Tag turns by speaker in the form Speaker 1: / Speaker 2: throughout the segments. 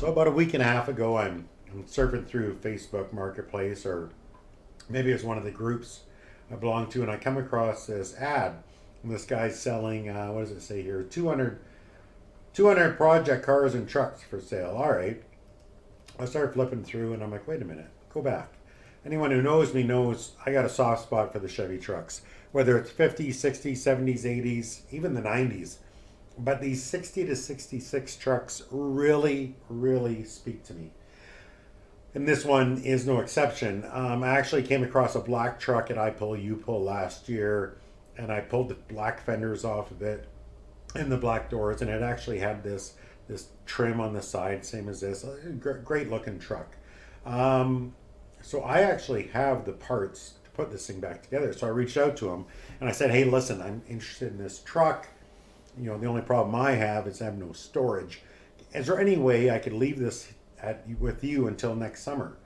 Speaker 1: So about a week and a half ago, I'm surfing through Facebook Marketplace, or maybe it's one of the groups I belong to, and I come across this ad. And this guy's selling, what does it say here? 200 project cars and trucks for sale. All right. I started flipping through, and I'm like, wait a minute, go back. Anyone who knows me knows I got a soft spot for the Chevy trucks, whether it's 50s, 60s, 70s, 80s, even the 90s. But these 60 to 66 trucks really, really speak to me. And this one is no exception. I actually came across a black truck at I Pull You Pull last year, and I pulled the black fenders off of it and the black doors, and it actually had this trim on the side, same as this. Great looking truck. So I actually have the parts to put this thing back together. So I reached out to him and I said, "Hey, listen, I'm interested in this truck. You know, the only problem I have is I have no storage. Is there any way I could leave this with you until next summer?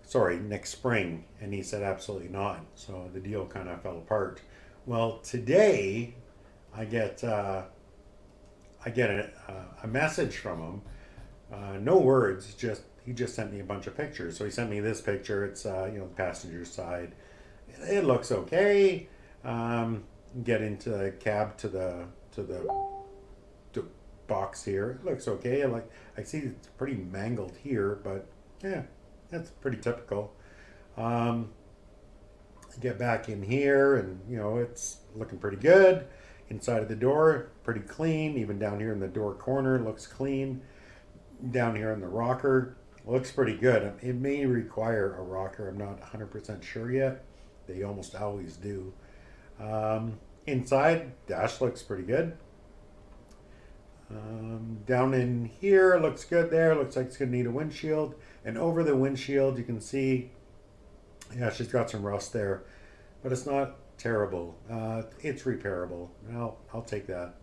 Speaker 1: Sorry, next spring." And he said, "Absolutely not." So the deal kind of fell apart. Well, today I get a message from him. No words, just he just sent me a bunch of pictures. So he sent me this picture. It's the passenger side. It looks okay. Get into the cab to the box here. It looks okay. I see it's pretty mangled here, but yeah, that's pretty typical. Um, get back in here, and it's looking pretty good. Inside of the door, pretty clean. Even down here in the door corner, looks clean. Down here in the rocker, looks pretty good. It may require a rocker. I'm not 100% sure yet. They almost always do. Inside, dash looks pretty good. Down in here, looks good there. Looks like it's going to need a windshield. And over the windshield, you can see, yeah, she's got some rust there. But it's not terrible. It's repairable. I'll take that.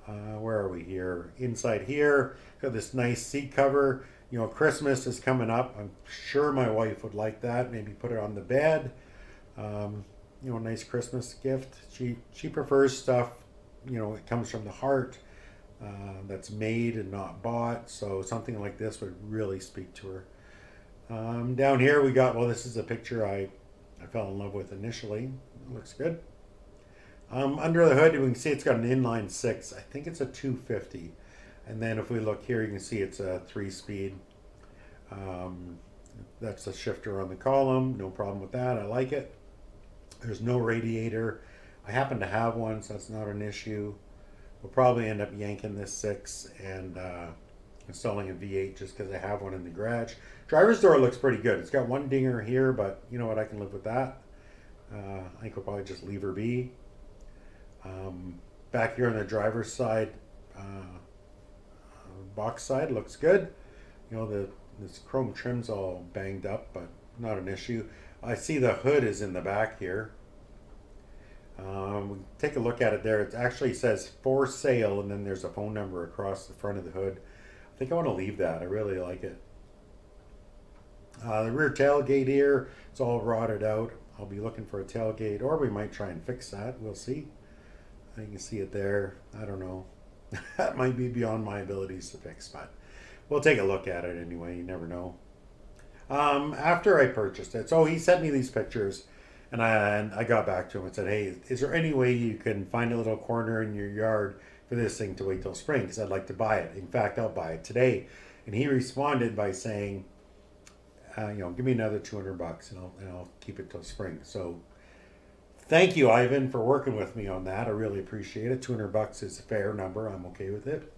Speaker 1: Where are we here? Inside here, got this nice seat cover. Christmas is coming up. I'm sure my wife would like that. Maybe put it on the bed. A nice Christmas gift. She prefers stuff. It comes from the heart. That's made and not bought. So something like this would really speak to her. Down here we got. Well, this is a picture I fell in love with initially. It looks good. Under the hood, we can see it's got an inline six. I think it's a 250. And then if we look here, you can see it's a 3-speed. That's a shifter on the column. No problem with that. I like it. There's no radiator. I happen to have one, so that's not an issue. We'll probably end up yanking this 6 and installing a V8 just because I have one in the garage. Driver's door looks pretty good. It's got one dinger here, but you know what? I can live with that. I think we'll probably just leave her be. Back here on the driver's side, box side looks good. This chrome trim's all banged up, but not an issue. I see the hood is in the back here. We take a look at it there. It actually says for sale, and then there's a phone number across the front of the hood. I think I want to leave that. I really like it. The rear tailgate here, it's all rotted out. I'll be looking for a tailgate, or we might try and fix that. We'll see. You can see it there. I don't know. That might be beyond my abilities to fix, but we'll take a look at it anyway. You never know. After I purchased it, so he sent me these pictures, and I got back to him and said, "Hey, is there any way you can find a little corner in your yard for this thing to wait till spring? Because I'd like to buy it. In fact, I'll buy it today." And he responded by saying, "Give me another $200, and I'll keep it till spring." So thank you, Ivan, for working with me on that. I really appreciate it. $200 is a fair number. I'm okay with it.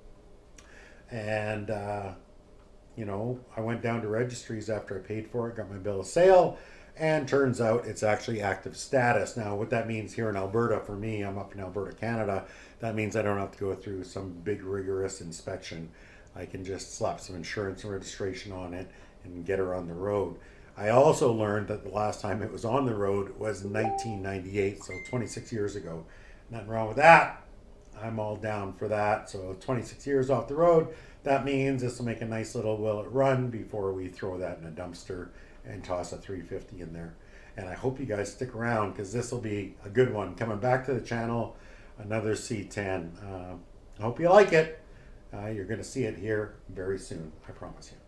Speaker 1: And I went down to registries after I paid for it, got my bill of sale, and turns out it's actually active status. Now, what that means here in Alberta, for me, I'm up in Alberta, Canada, that means I don't have to go through some big rigorous inspection. I can just slap some insurance and registration on it and get her on the road. I also learned that the last time it was on the road was 1998, so 26 years ago. Nothing wrong with that. I'm all down for that. So 26 years off the road, that means this will make a nice little will it run before we throw that in a dumpster and toss a 350 in there. And I hope you guys stick around because this will be a good one. Coming back to the channel, another C10. I hope you like it. You're going to see it here very soon, I promise you.